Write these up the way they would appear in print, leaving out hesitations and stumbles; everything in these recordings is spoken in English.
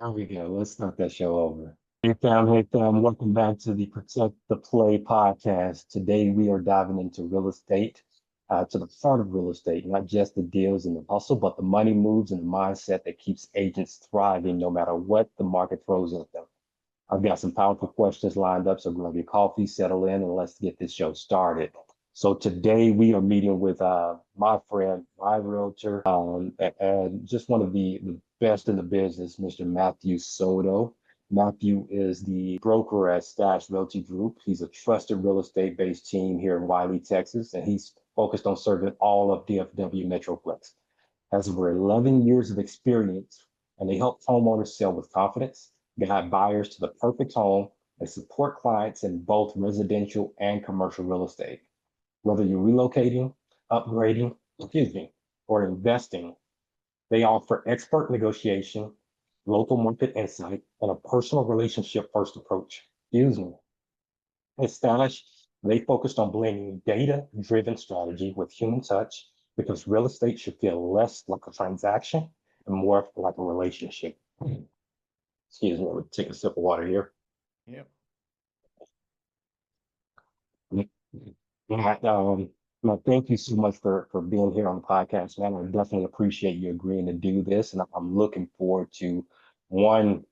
There we go. Let's start that show over. Hey fam, welcome back to the Protect the Play podcast. Today we are diving into real estate, to the heart of real estate, not just the deals and the hustle, but the money moves and the mindset that keeps agents thriving no matter what the market throws at them. I've got some powerful questions lined up, so grab your coffee, settle in, and let's get this show started. So today we are meeting with my friend, my realtor, and just one of the best in the business, Mr. Matthew Soto. Matthew is the broker at Stash Realty Group. He's a trusted real estate based team here in Wylie, Texas, and he's focused on serving all of DFW Metroplex. Has over 11 years of experience, and they help homeowners sell with confidence, guide buyers to the perfect home, and support clients in both residential and commercial real estate. Whether you're relocating, upgrading, or investing, they offer expert negotiation, local market insight, and a personal relationship first approach. At Stash, they focused on blending data driven strategy with human touch because real estate should feel less like a transaction and more like a relationship. Excuse me, let me take a sip of water here. Yep. Yeah, no, thank you so much for being here on the podcast, man. I definitely appreciate you agreeing to do this, and I'm looking forward to one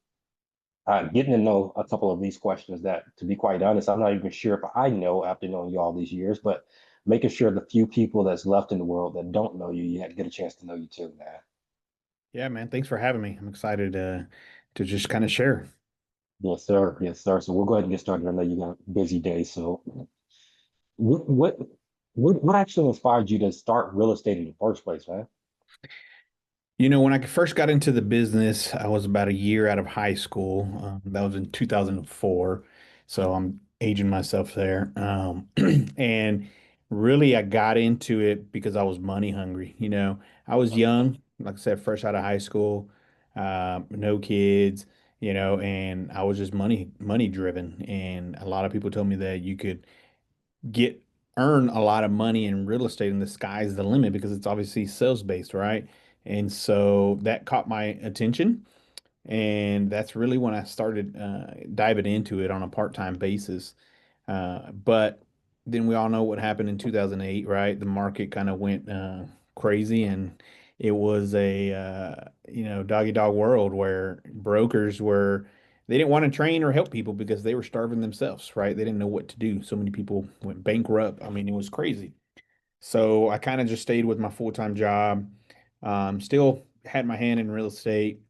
getting to know a couple of these questions that, to be quite honest, I'm not even sure if I know after knowing you all these years, but making sure the few people that's left in the world that don't know you yet get a chance to know you too, man. Yeah, man. Thanks for having me. I'm excited to just kind of share. Yes, sir. Yes, sir. So we'll go ahead and get started. I know you got a busy day, so what what what actually inspired you to start real estate in the first place, man? When I first got into the business, I was about a year out of high school. That was in 2004. So I'm aging myself there. And really, I got into it because I was money hungry. I was young, like I said, fresh out of high school, no kids, and I was just money driven. And a lot of people told me that you could get earn a lot of money in real estate and the sky's the limit because it's obviously sales based, right? And so that caught my attention. And that's really when I started diving into it on a part-time basis. But then we all know what happened in 2008, right? The market kind of went crazy and it was a doggy dog world where brokers were they didn't want to train or help people because they were starving themselves, right? They didn't know what to do. So many people went bankrupt. I mean, it was crazy. So I kind of just stayed with my full-time job. Still had my hand in real estate,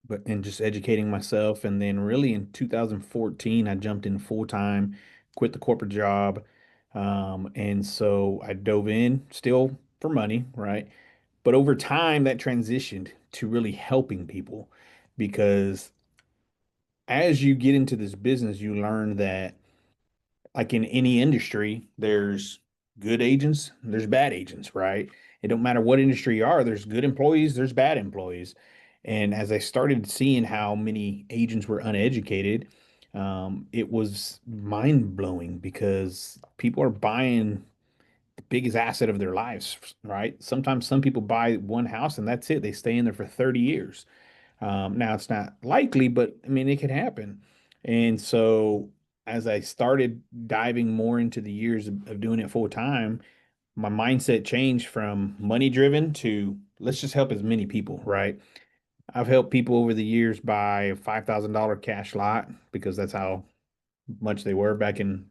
but and just educating myself. And then really in 2014, I jumped in full time, quit the corporate job. And so I dove in still for money, right? But over time, that transitioned to really helping people because as you get into this business, you learn that like in any industry, there's good agents, there's bad agents, right? It don't matter what industry you are, there's good employees, there's bad employees. And as I started seeing how many agents were uneducated, it was mind blowing because people are buying the biggest asset of their lives, right? Sometimes some people buy one house and that's it. They stay in there for 30 years. Now it's not likely, but I mean, it could happen. And so as I started diving more into the years of doing it full time, my mindset changed from money driven to let's just help as many people, right? I've helped people over the years buy a $5,000 cash lot because that's how much they were back in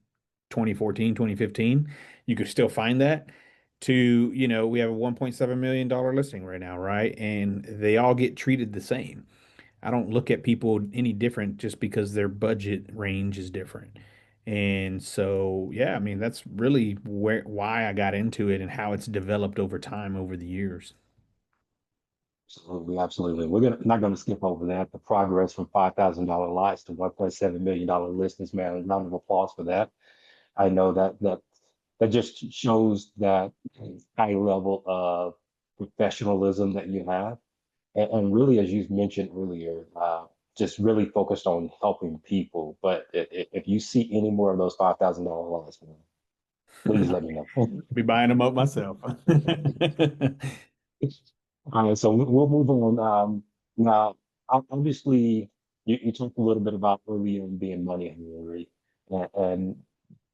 2014, 2015. You could still find that to, we have a $1.7 million listing right now, right? And they all get treated the same. I don't look at people any different just because their budget range is different. And so, yeah, I mean, that's really why I got into it and how it's developed over time over the years. Absolutely, absolutely. Not gonna skip over that. The progress from $5,000 lots to $1.7 million listings, man. Round of applause for that. I know that just shows that high level of professionalism that you have, and really, as you've mentioned earlier, just really focused on helping people. But if you see any more of those $5,000 lots, man, please let me know. Be buying them up myself. All right, so we'll move on. Now, Obviously, you talked a little bit about earlier being money hungry, and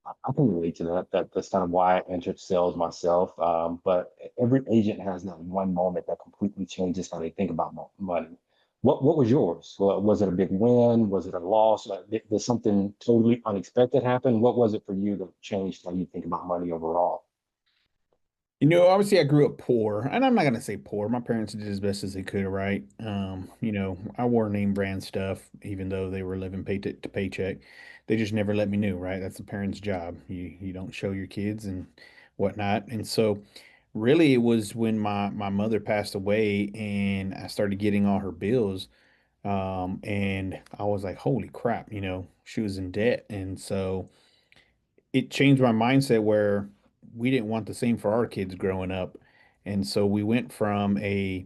I can relate to that. That's kind of why I entered sales myself. But every agent has that one moment that completely changes how they think about money. What was yours? Was it a big win? Was it a loss? Like, did something totally unexpected happen? What was it for you that changed how you think about money overall? Obviously I grew up poor, and I'm not gonna say poor. My parents did as best as they could, right? I wore name brand stuff, even though they were living paycheck to paycheck. They just never let me know, right? That's the parent's job. You don't show your kids and whatnot. And so really it was when my mother passed away and I started getting all her bills. And I was like, holy crap, she was in debt. And so it changed my mindset where we didn't want the same for our kids growing up. And so we went from a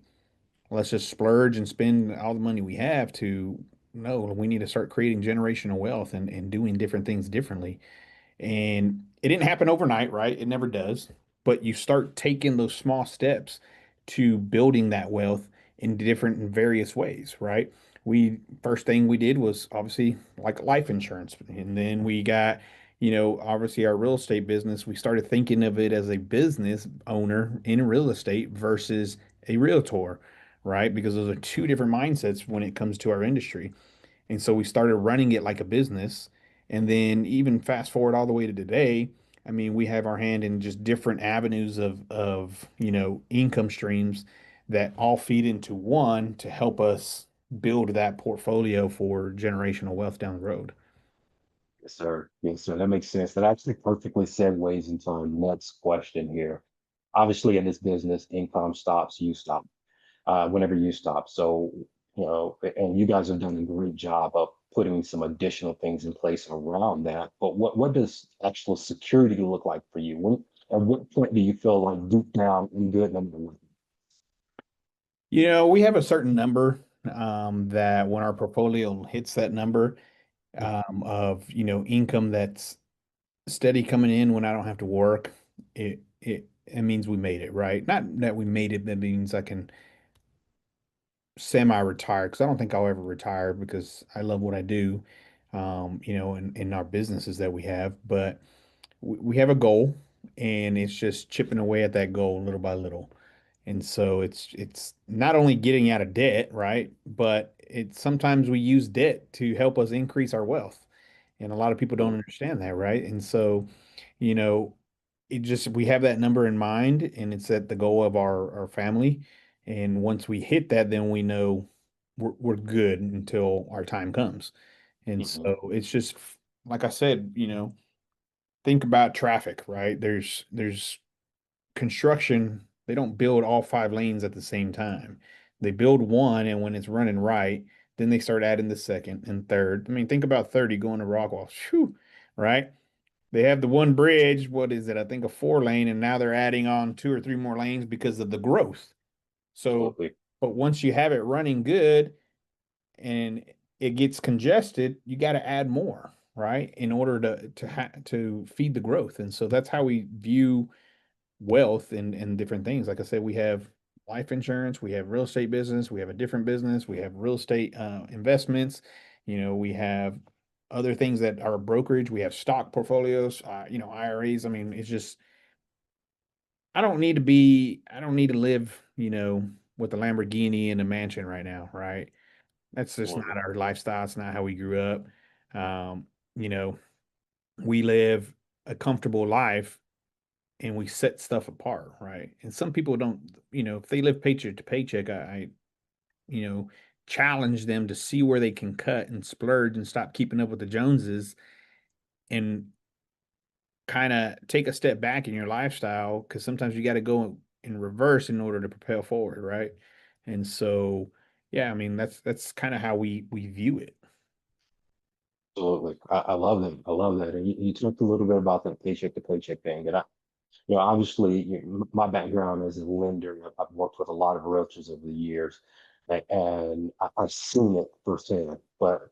let's just splurge and spend all the money we have to no, we need to start creating generational wealth and doing different things differently. And it didn't happen overnight, right? It never does. But you start taking those small steps to building that wealth in different and various ways, right? We first thing we did was obviously like life insurance. And then we got, obviously our real estate business. We started thinking of it as a business owner in real estate versus a realtor, right? Because those are two different mindsets when it comes to our industry. And so we started running it like a business. And then even fast forward all the way to today, I mean, we have our hand in just different avenues of income streams that all feed into one to help us build that portfolio for generational wealth down the road. Yes, sir. Yes, sir. That makes sense. That actually perfectly segues into our next question here. Obviously, in this business, income stops, you stop. Whenever you stop. So, and you guys have done a great job of putting some additional things in place around that. But what does actual security look like for you? At what point do you feel like deep down I'm good number one? We have a certain number that when our portfolio hits that number of income that's steady coming in when I don't have to work, it means we made it, right? Not that we made it, that means I can semi-retire because I don't think I'll ever retire because I love what I do, in our businesses that we have. But we have a goal and it's just chipping away at that goal little by little. And so it's not only getting out of debt, right? But it's sometimes we use debt to help us increase our wealth. And a lot of people don't So, understand that, right? And so, you know, it just we have that number in mind and it's at the goal of our family. And once we hit that, then we know we're good until our time comes. And mhm, so it's just like I said, think about traffic, right? There's construction, they don't build all five lanes at the same time. They build one, and when it's running right, then they start adding the second and third. I mean, think about 30 going to Rockwall. Phew, right? They have the one bridge, what is it? I think a four lane, and now they're adding on two or three more lanes because of the growth. So, absolutely. but once you have it running good and it gets congested, you got to add more, right? In order to feed the growth. And so that's how we view wealth and different things. Like I said, we have life insurance, we have real estate business, we have a different business, we have real estate investments, we have other things that are brokerage, we have stock portfolios, IRAs. I mean, it's just I don't need to live, with a Lamborghini and a mansion right now, right? That's just not Absolutely. our lifestyle. It's not how we grew up. You know, we live a comfortable life and we set stuff apart, right? And some people don't, if they live paycheck to paycheck, I you know, challenge them to see where they can cut and splurge and stop keeping up with the Joneses and kind of take a step back in your lifestyle because sometimes you got to go in reverse in order to propel forward, right? And so, yeah, I mean that's kind of how we view it. Absolutely. I love that. I love that. And you talked a little bit about that paycheck to paycheck thing. And obviously, my background as a lender, I've worked with a lot of realtors over the years, and I've seen it firsthand. But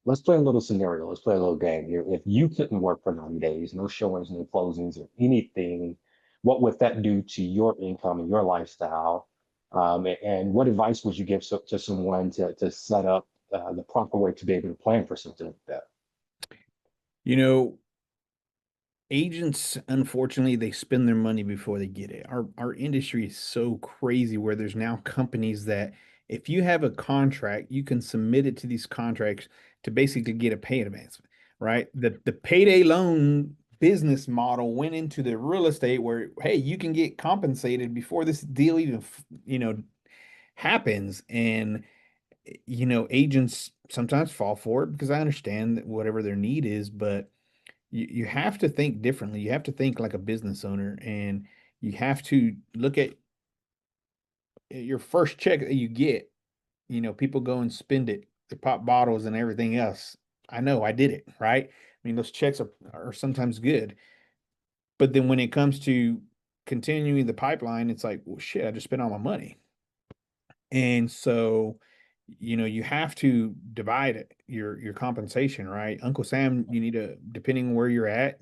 let's play a little scenario. Let's play a little game here. If you couldn't work for 90 days, no showings, no closings, or anything, what would that do to your income and your lifestyle? And what advice would you give to someone to set up the proper way to be able to plan for something like that? You know, agents, unfortunately, they spend their money before they get it. Our industry is so crazy where there's now companies that if you have a contract, you can submit it to these contracts to basically get a pay advancement, right? The payday loan business model went into the real estate where, hey, you can get compensated before this deal even, happens. And agents sometimes fall for it because I understand that whatever their need is, but you have to think differently. You have to think like a business owner, and you have to look at your first check that you get. People go and spend it, they pop bottles and everything else. I know I did it, right? I mean, those checks are sometimes good, but then when it comes to continuing the pipeline, it's like, well, shit, I just spent all my money. And so, you have to divide your compensation, right? Uncle Sam, you need to, depending on where you're at,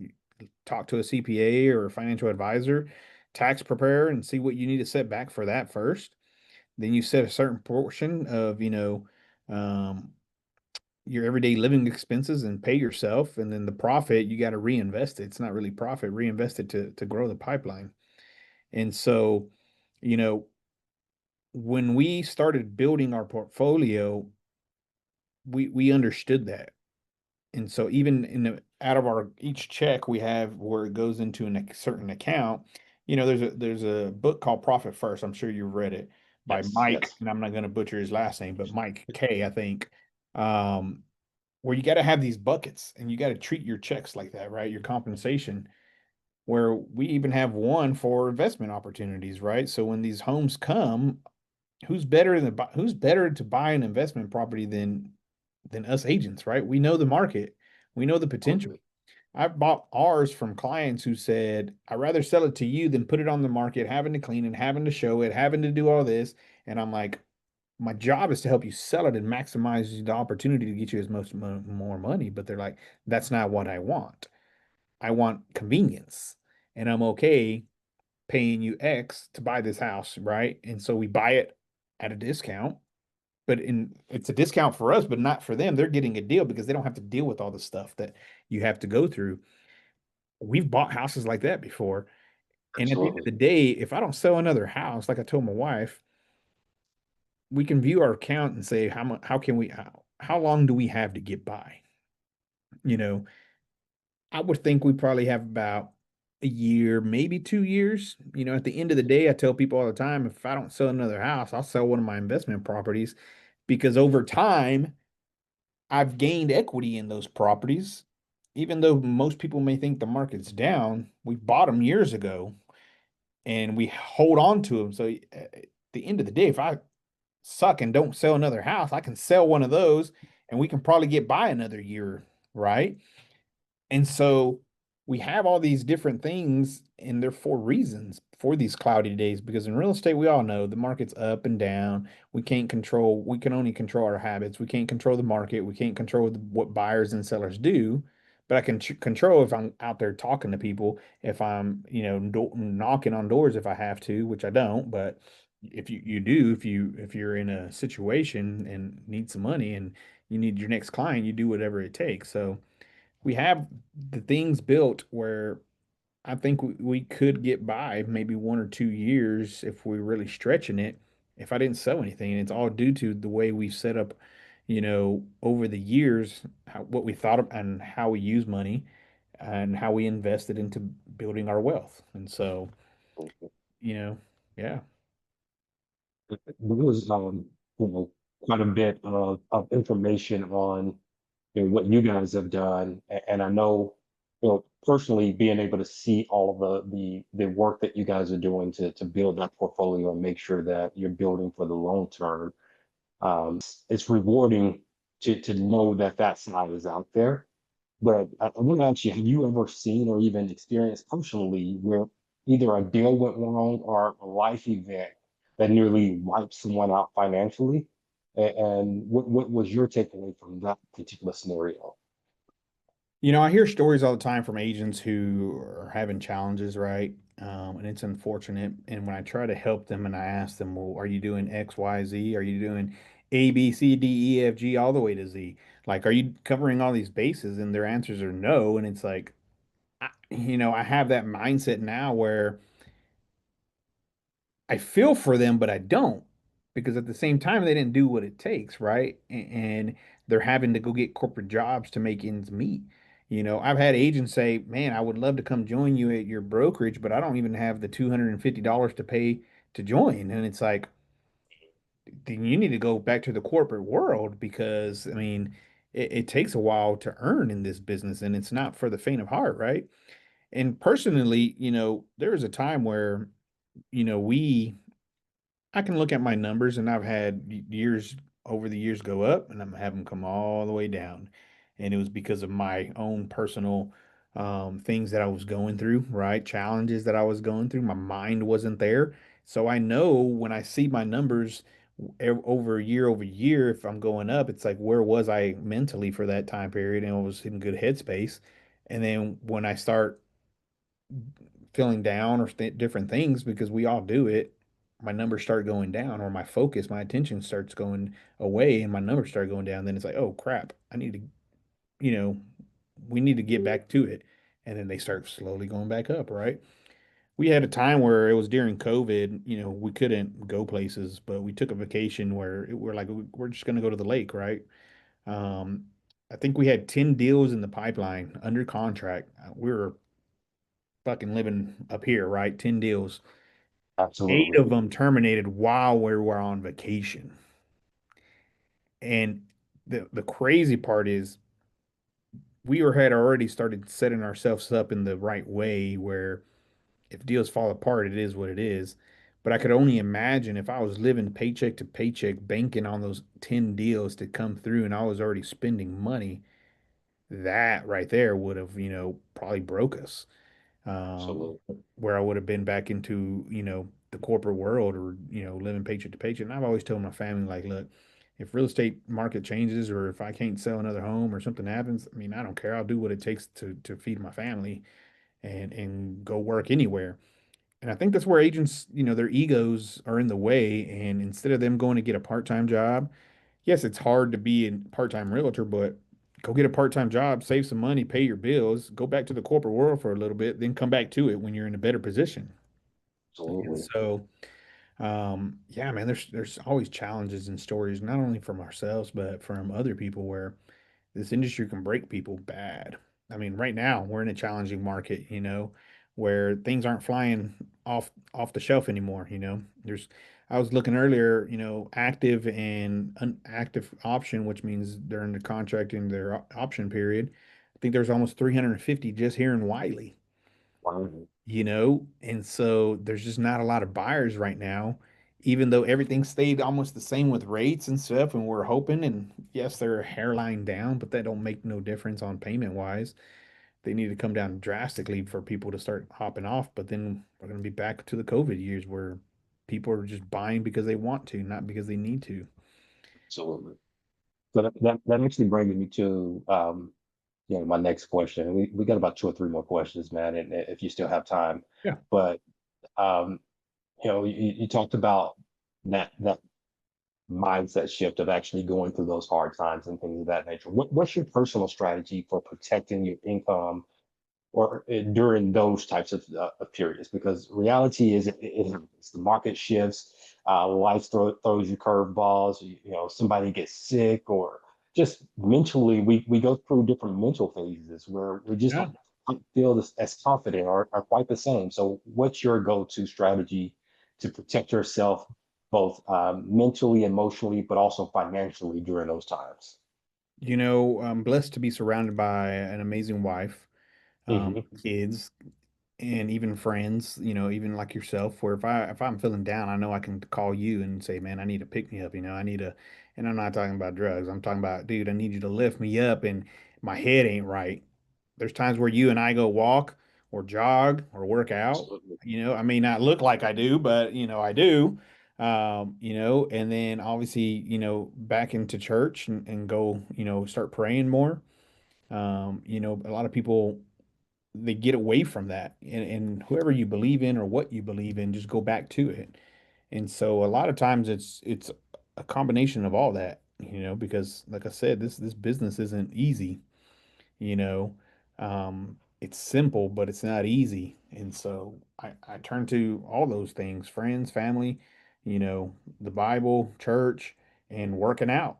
talk to a CPA or a financial advisor, tax preparer, and see what you need to set back for that first. Then you set a certain portion of, um, your everyday living expenses and pay yourself, and then the profit you got to reinvest it. It's not really profit, reinvest it to grow the pipeline. And so, you know, when we started building our portfolio, we understood that. And so even in the out of our each check we have where it goes into a certain account, there's a book called Profit First. I'm sure you've read it by Yes, Mike, yes. and I'm not going to butcher his last name, but Mike K, I think. Um, where you got to have these buckets and you got to treat your checks like that, right? Your compensation, where we even have one for investment opportunities, right? So when these homes come, who's better to buy an investment property than us agents, right? We know the market, we know the potential. Okay. I bought ours from clients who said, I'd rather sell it to you than put it on the market, having to clean it, having to show it, having to do all this. And I'm like, my job is to help you sell it and maximize the opportunity to get you as more money. But they're like, that's not what I want. I want convenience. And I'm okay paying you X to buy this house, right? And so we buy it at a discount, but it's a discount for us, but not for them. They're getting a deal because they don't have to deal with all the stuff that you have to go through. We've bought houses like that before. And at the end of Absolutely. the day, if I don't sell another house, like I told my wife, we can view our account and say, how much, how can we, how long do we have to get by? You know, I would think we probably have about a year, maybe 2 years. At the end of the day, I tell people all the time, if I don't sell another house, I'll sell one of my investment properties because over time, I've gained equity in those properties. Even though most people may think the market's down, we bought them years ago and we hold on to them. So at the end of the day, if I suck and don't sell another house, I can sell one of those and we can probably get by another year, right? And so we have all these different things, and they're for reasons for these cloudy days. Because in real estate, we all know the market's up and down. We can only control our habits. We can't control the market. We can't control what buyers and sellers do. But I can control if I'm out there talking to people, if I'm, knocking on doors if I have to, which I don't. But if you do, if you're in a situation and need some money and you need your next client, you do whatever it takes. So we have the things built where I think we could get by maybe 1 or 2 years if we're really stretching it. If I didn't sell anything, and it's all due to the way we've set up, over the years, what we thought of and how we use money and how we invested into building our wealth. And so, you know, yeah. There was quite a bit of information on what you guys have done. And I know, personally being able to see all of the work that you guys are doing to build that portfolio and make sure that you're building for the long term. It's rewarding to know that that side is out there. But I want to ask you, have you ever seen or even experienced personally where either a deal went wrong or a life event that nearly wiped someone out financially? And what was your takeaway from that particular scenario? I hear stories all the time from agents who are having challenges, right? and it's unfortunate. And when I try to help them and I ask them, well, are you doing X, Y, Z? Are you doing A, B, C, D, E, F, G, all the way to Z? Like, are you covering all these bases? And their answers are no. And it's like, I have that mindset now where I feel for them, but I don't because at the same time, they didn't do what it takes, right? And they're having to go get corporate jobs to make ends meet. I've had agents say, man, I would love to come join you at your brokerage, but I don't even have the $250 to pay to join. And it's like, then you need to go back to the corporate world because, I mean, it takes a while to earn in this business and it's not for the faint of heart, right? And personally, there was a time where, we I can look at my numbers and I've had years over the years go up and I'm having them come all the way down. And it was because of my own personal things that I was going through, right? Challenges that I was going through. My mind wasn't there. So I know when I see my numbers over year, if I'm going up, it's like, where was I mentally for that time period? And I was in good headspace. And then when I start feeling down or different things because we all do it, my numbers start going down or my focus, my attention starts going away and my numbers start going down. Then it's like, oh crap, I need to, you know, we need to get back to it. And then they start slowly going back up, right? We had a time where it was during COVID, we couldn't go places, but we took a vacation where we're like, we're just going to go to the lake, right? Um, I think we had 10 deals in the pipeline under contract. We were fucking living up here, right? 10 deals. Eight Absolutely. of them terminated while we were on vacation. And the crazy part is had already started setting ourselves up in the right way where if deals fall apart, it is what it is. But I could only imagine if I was living paycheck to paycheck, banking on those 10 deals to come through and I was already spending money, that right there would have, probably broke us. um, Absolutely. where I would have been back into, the corporate world or, living paycheck to paycheck. And I've always told my family, like, look, if real estate market changes or if I can't sell another home or something happens, I mean, I don't care. I'll do what it takes to feed my family and go work anywhere. And I think that's where agents, their egos are in the way. And instead of them going to get a part-time job, yes, it's hard to be a part-time realtor, but go get a part-time job, save some money, pay your bills, go back to the corporate world for a little bit, then come back to it when you're in a better position. And Absolutely. so, yeah, man, there's always challenges and stories, not only from ourselves, but from other people where this industry can break people bad. I mean, right now we're in a challenging market, where things aren't flying off the shelf anymore, I was looking earlier, active and unactive option, which means they're in the contract in their option period. I think there's almost 350 just here in Wylie, Wow. and so there's just not a lot of buyers right now, even though everything stayed almost the same with rates and stuff, and we're hoping, and yes, they're a hairline down, but that don't make no difference on payment wise. They need to come down drastically for people to start hopping off, but then we're going to be back to the COVID years where people are just buying because they want to, not because they need to. Absolutely. So that actually brings me to my next question. We got about two or three more questions, man, and if you still have time. Yeah. But um, you talked about that mindset shift of actually going through those hard times and things of that nature. What's your personal strategy for protecting your income or during those types of periods? Because reality is it's the market shifts, life throws you curveballs. Somebody gets sick, or just mentally, we go through different mental phases where we just Yeah. don't feel as confident or quite the same. So, what's your go-to strategy to protect yourself, both mentally, emotionally, but also financially during those times? I'm blessed to be surrounded by an amazing wife, Hmm. kids, and even friends, even like yourself, where if I'm feeling down, I know I can call you and say, man, I need to pick me up, I need a, and I'm not talking about drugs. I'm talking about, dude, I need you to lift me up and my head ain't right. There's times where you and I go walk or jog or work out. Absolutely. I may not look like I do, but I do. And then obviously, back into church and go, start praying more. A lot of people they get away from that, and whoever you believe in or what you believe in, just go back to it. And so a lot of times it's a combination of all that, because like I said, this business isn't easy, you know. It's simple, but it's not easy. And so I turn to all those things, friends, family, the Bible, church, and working out.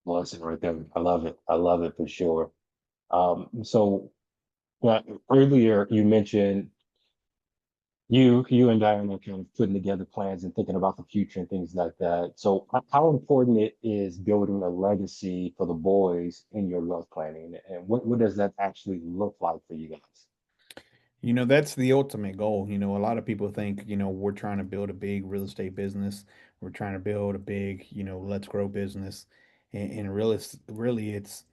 Blessing right there. I love it. I love it for sure. So earlier you mentioned you and Diana kind of putting together plans and thinking about the future and things like that. So how important it is building a legacy for the boys in your wealth planning, and what does that actually look like for you guys? That's the ultimate goal. A lot of people think, we're trying to build a big real estate business. We're trying to build a big, let's grow business. And really it's,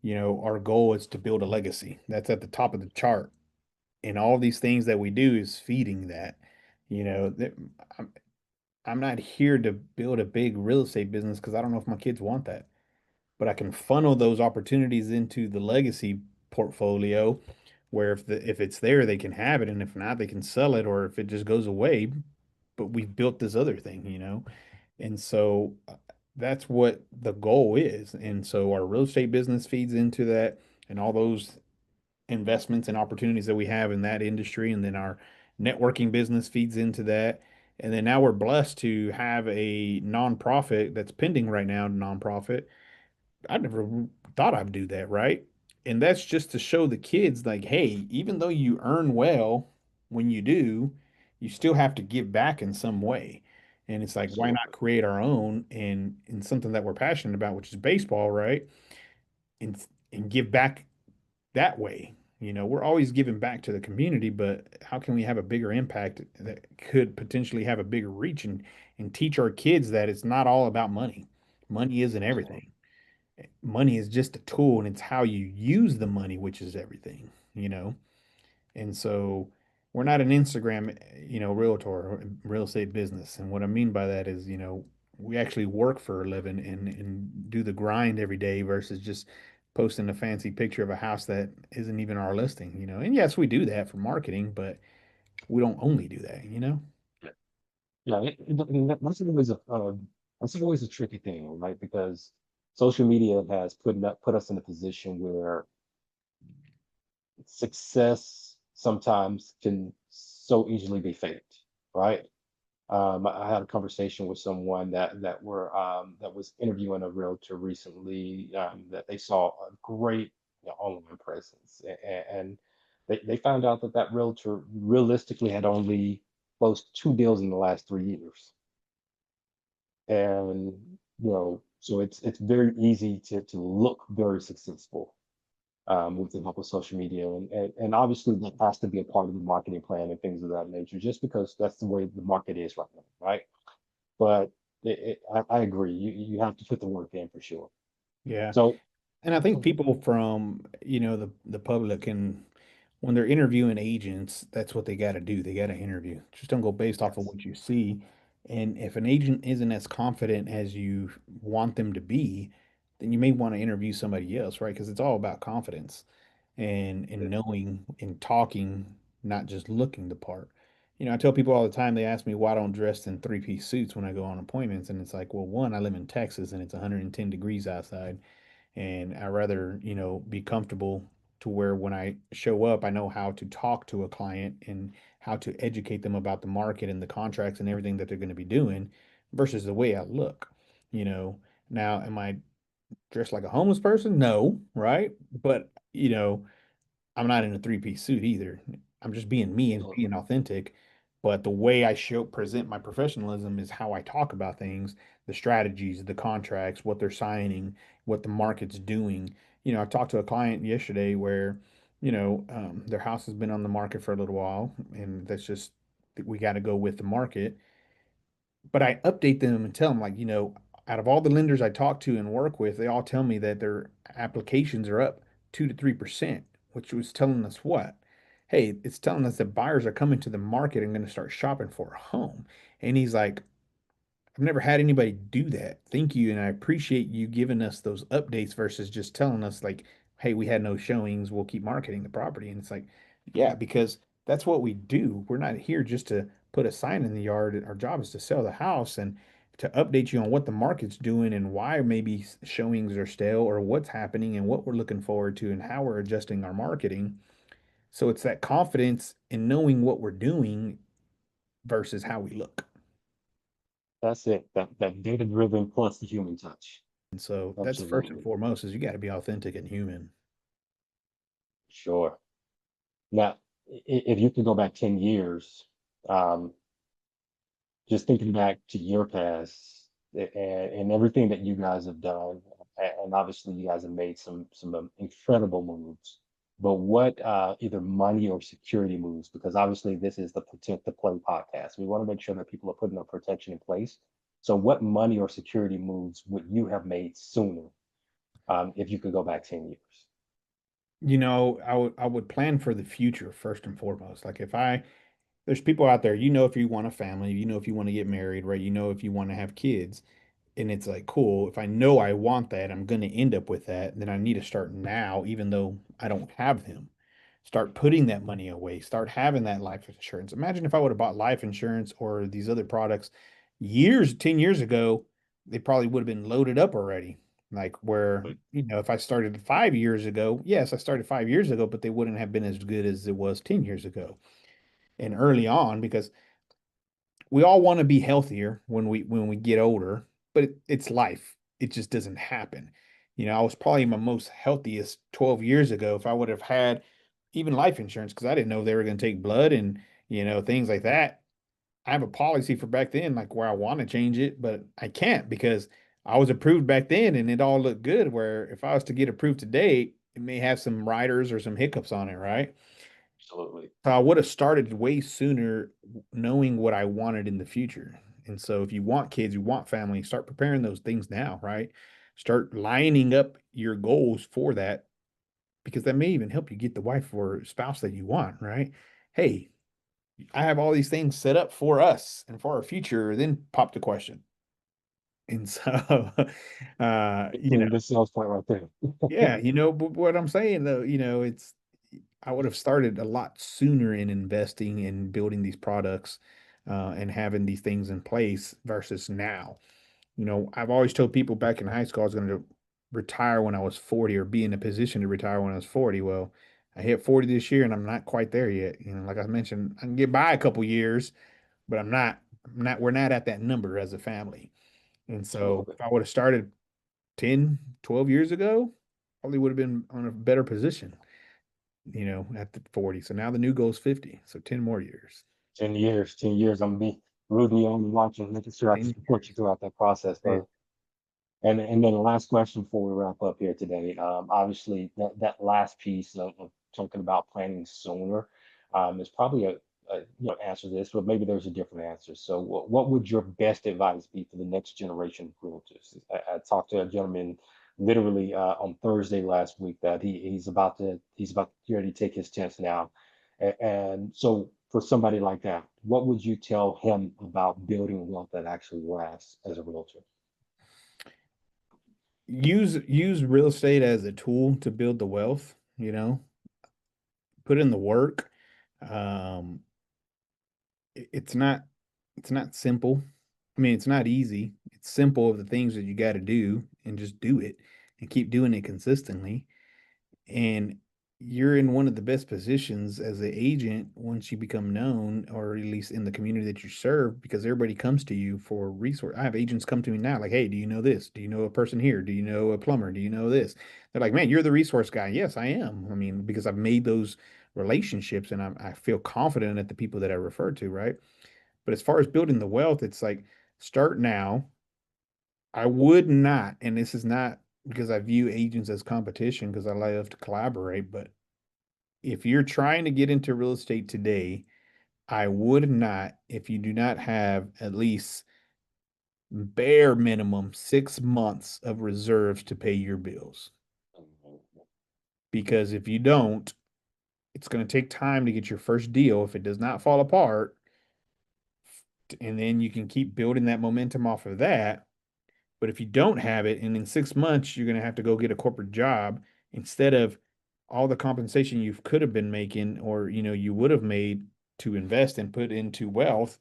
our goal is to build a legacy. That's at the top of the chart. And all these things that we do is feeding that. I'm, I'm not here to build a big real estate business because I don't know if my kids want that, but I can funnel those opportunities into the legacy portfolio where if it's there, they can have it, and if not, they can sell it, or if it just goes away, but we've built this other thing. And so that's what the goal is. And so our real estate business feeds into that, and all those investments and opportunities that we have in that industry, and then our networking business feeds into that. And then now we're blessed to have a nonprofit that's pending right now, nonprofit. I never thought I'd do that, right? And that's just to show the kids, like, hey, even though you earn well when you do, you still have to give back in some way. And it's like, why not Absolutely. create our own in something that we're passionate about, which is baseball, right? And and give back that way. We're always giving back to the community, but how can we have a bigger impact that could potentially have a bigger reach and teach our kids that it's not all about money. Money isn't everything. Money is just a tool, and it's how you use the money which is everything. And so we're not an Instagram, realtor or real estate business. And what I mean by that is, we actually work for a living and do the grind every day versus just posting a fancy picture of a house that isn't even our listing. And yes, we do that for marketing, but we don't only do that. Yeah, yeah. That's always a tricky thing, right? Because social media has put us in a position where success sometimes can so easily be faked, right? I had a conversation with someone that was interviewing a realtor recently, that they saw a great, online presence, and they found out that that realtor realistically had only closed two deals in the last 3 years, and so it's very easy to look very successful, with the help of social media. And obviously that has to be a part of the marketing plan and things of that nature, just because that's the way the market is right now, right? But I agree. You have to put the work in for sure. Yeah. So And I think people from, the public can, when they're interviewing agents, that's what they got to do. They got to interview. Just don't go based off of yes, what you see. And if an agent isn't as confident as you want them to be, then you may want to interview somebody else, right? Because it's all about confidence and knowing and talking, not just looking the part. I tell people all the time, they ask me why I don't dress in three-piece suits when I go on appointments. And it's like, well, one, I live in Texas and it's 110 degrees outside. And I rather, be comfortable to where when I show up, I know how to talk to a client and how to educate them about the market and the contracts and everything that they're going to be doing versus the way I look. You know, now, am I dressed like a homeless person? No, right? But, I'm not in a three-piece suit either. I'm just being me and absolutely. being authentic. But the way I present my professionalism is how I talk about things, the strategies, the contracts, what they're signing, what the market's doing. I talked to a client yesterday where, their house has been on the market for a little while, and that's just we got to go with the market. But I update them and tell them, like, out of all the lenders I talk to and work with, they all tell me that their applications are up 2 to 3%, which was telling us what? Hey, it's telling us that buyers are coming to the market and going to start shopping for a home. And he's like, I've never had anybody do that. Thank you. And I appreciate you giving us those updates versus just telling us, like, hey, we had no showings, we'll keep marketing the property. And it's like, yeah, because that's what we do. We're not here just to put a sign in the yard. Our job is to sell the house and to update you on what the market's doing and why maybe showings are stale or what's happening and what we're looking forward to and how we're adjusting our marketing. So it's that confidence in knowing what we're doing versus how we look. That's it. That data-driven plus the human touch. And so that's first and Absolutely. foremost is you got to be authentic and human. Sure. Now, if you could go back 10 years, um, just thinking back to your past and everything that you guys have done, and obviously you guys have made some incredible moves. But what either money or security moves? Because obviously this is the Protect the Play podcast. We want to make sure that people are putting their protection in place. So what money or security moves would you have made sooner if you could go back 10 years? I would plan for the future first and foremost. Like if I there's people out there, if you want a family, if you want to get married, right? If you want to have kids. And it's like, cool, if I know I want that, I'm going to end up with that, then I need to start now, even though I don't have them. Start putting that money away, start having that life insurance. Imagine if I would have bought life insurance or these other products 10 years ago, they probably would have been loaded up already. Like where, if I started 5 years ago, yes, I started 5 years ago, but they wouldn't have been as good as it was 10 years ago and early on because we all want to be healthier when we get older, but it's life. It just doesn't happen. I was probably my most healthiest 12 years ago if I would have had even life insurance because I didn't know they were going to take blood and things like that. I have a policy for back then, like where I want to change it, but I can't because I was approved back then and it all looked good. Where if I was to get approved today, it may have some riders or some hiccups on it, right? Absolutely. So I would have started way sooner knowing what I wanted in the future. And so if you want kids, you want family, start preparing those things now, right? Start lining up your goals for that because that may even help you get the wife or spouse that you want, right? Hey, I have all these things set up for us and for our future. Then pop the question. And so, The sales point right there. yeah, but what I'm saying though, I would have started a lot sooner in investing and building these products and having these things in place versus now. I've always told people back in high school I was going to retire when I was 40 or be in a position to retire when I was 40. Well, I hit 40 this year and I'm not quite there yet. Like I mentioned, I can get by a couple years, but we're not at that number as a family. And so Absolutely. if I would have started 10, 12 years ago, probably would have been on a better position, at the 40. So now the new goal is 50. So 10 more years. 10 years, 10 years. I'm gonna be rooting you on and watching, making sure I can 10 support you years. throughout that process, Hey, brother. And then the last question before we wrap up here today. Obviously that last piece of talking about planning sooner is probably a answer to this, but maybe there's a different answer. So what would your best advice be for the next generation of realtors? I talked to a gentleman literally on Thursday last week that he's about to get ready to take his chance now. And so for somebody like that, what would you tell him about building wealth that actually lasts as a realtor? use real estate as a tool to build the wealth, put in the work. Um, it's not simple. I mean, it's not easy. It's simple of the things that you got to do and just do it and keep doing it consistently. And you're in one of the best positions as an agent once you become known, or at least in the community that you serve, because everybody comes to you for resource. I have agents come to me now, like, hey, do you know this? Do you know a person here? Do you know a plumber? Do you know this? They're like, man, you're the resource guy. Yes, I am. I mean, because I've made those relationships and I feel confident at the people that I refer to, right? But as far as building the wealth, it's like start now. I would not, and this is not because I view agents as competition because I love to collaborate, but if you're trying to get into real estate today, I would not, if you do not have at least bare minimum 6 months of reserves to pay your bills. Because if you don't, it's going to take time to get your first deal. If it does not fall apart, and then you can keep building that momentum off of that. But if you don't have it, and in 6 months, you're going to have to go get a corporate job instead of all the compensation you could have been making or you would have made to invest and put into wealth,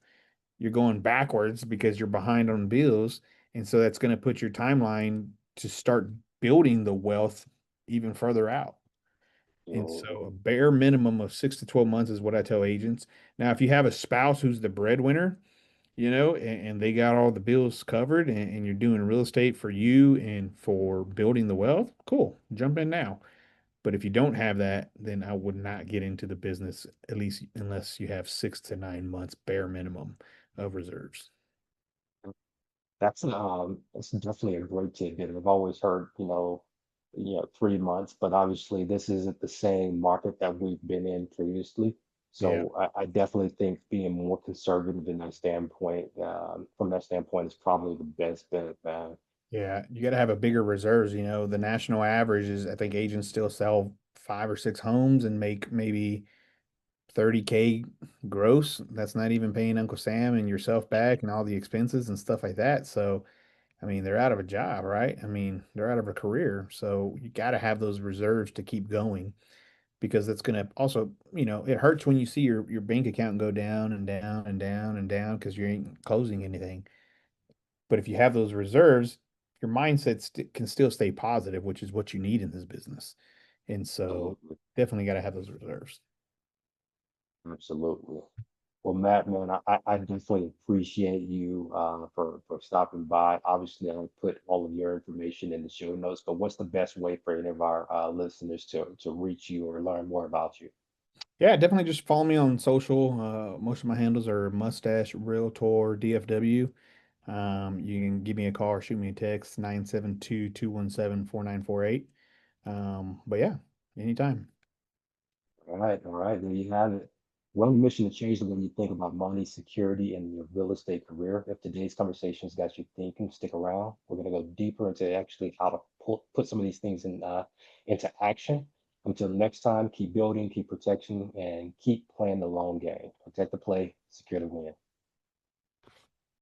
you're going backwards because you're behind on bills. And so that's going to put your timeline to start building the wealth even further out. And You so a bare minimum of 6 to 12 months is what I tell agents. Now, if you have a spouse who's the breadwinner, and they got all the bills covered and you're doing real estate for you and for building the wealth, cool, jump in now. But if you don't have that, then I would not get into the business, at least unless you have 6 to 9 months bare minimum of reserves. that's definitely a great tidbit. I've always heard, 3 months, but obviously this isn't the same market that we've been in previously. Yeah. So I definitely think being more conservative in that standpoint, from that standpoint, is probably the best bet, man. Yeah. You got to have a bigger reserves. The national average is, I think agents still sell 5 or 6 homes and make maybe 30K gross. That's not even paying Uncle Sam and yourself back and all the expenses and stuff like that. So, I mean, they're out of a job, right? I mean, they're out of a career. So you got to have those reserves to keep going because that's going to also, it hurts when you see your bank account go down and down and down and down because you ain't closing anything. But if you have those reserves, your mindset can still stay positive, which is what you need in this business. And so Absolutely. definitely got to have those reserves. Absolutely. Well, Matt, man, I definitely appreciate you for stopping by. Obviously, I'll put all of your information in the show notes, but what's the best way for any of our listeners to reach you or learn more about you? Yeah, definitely just follow me on social. Most of my handles are Mustache Realtor DFW. You can give me a call or shoot me a text, 972-217-4948. But yeah, anytime. All right, there you have it. We're on a mission to change the way you think about money, security, and your real estate career. If today's conversation has got you thinking, stick around. We're going to go deeper into actually how to put some of these things into action. Until next time, keep building, keep protecting, and keep playing the long game. Protect the play, secure the win.